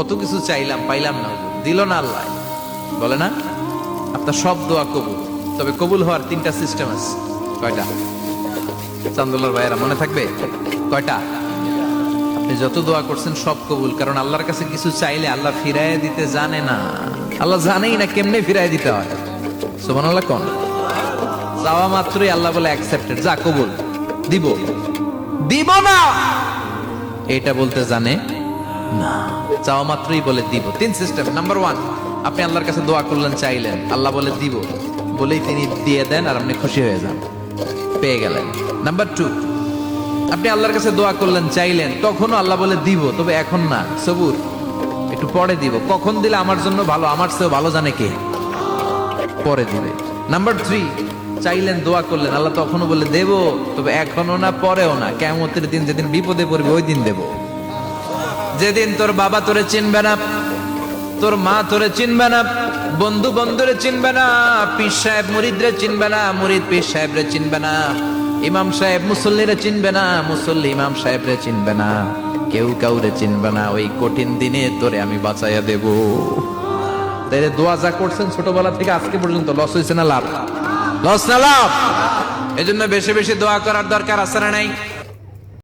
কত কিছু চাইলাম, পাইলাম না, দিল না আল্লাহ। বলে না আপনার সব দোয়া কবুল, তবে কবুল হওয়ার 3টা সিস্টেম আছে। কয়টা? চান্দুল্লার ভাইয়েরা মনে থাকবে কয়টা? আপনি যত দোয়া করছেন সব কবুল, কারণ আল্লাহর কাছে কিছু চাইলে আল্লাহ ফিরাইয়া দিতে জানে না। আল্লাহ জানেই না কেমনে ফিরাইয়া দিতে হয়। সুবহানাল্লাহ কোন? চাওয়া মাত্রই আল্লাহ বলে অ্যাকসেপ্টেড, যা কবুল, দিব দিব না এটা বলতে জানে না, চাওয়া মাত্রই বলে দিব। 3 সিস্টেম। নাম্বার 1, আপনি আল্লাহর কাছে দোয়া করলেন, চাইলেন, আল্লাহ বলে দিব, বলেই তিনি দিয়ে দেন আর আপনি খুশি হয়ে যান, পেয়ে গেলেন। নাম্বার 2, আপনি আল্লাহর কাছে দোয়া করলেন, চাইলেন, তখনও আল্লাহ বলে দিব, তবে এখন না, সবুর, একটু পরে দিব। কখন দিলে আমার জন্য ভালো, আমার চেয়েও ভালো জানে কে, পরে দিবে। নাম্বার 3, চাইলেন, দোয়া করলেন, আল্লাহ তখনও বলে দেব, তবে এখনো না, পরেও না, কিয়ামতের দিন যেদিন বিপদে পড়বে ওই দিন দেব। যেদিন তোর বাবা তোরে চিনবে না, তোর মা তোরে চিনবে না, বন্ধু বন্ধুরে চিনবে না, পীর সাহেব মুরিদরে চিনবে না, মুরিদ পীর সাহেবরে চিনবে না, ইমাম সাহেব মুসল্লিরে চিনবে না, মুসল্লি ইমাম সাহেবরে চিনবে না, কেউ কাউরে চিনবে না। ওই কঠিন দিনে তোরে আমি বাঁচাইয়া দেব। তাই দোয়া যা করছেন ছোটবেলা থেকে আজকে পর্যন্ত, লস হয়েছে না লাভ? লস না লাভ? এজন্য বেশি বেশি দোয়া করার দরকার আছে না নাই?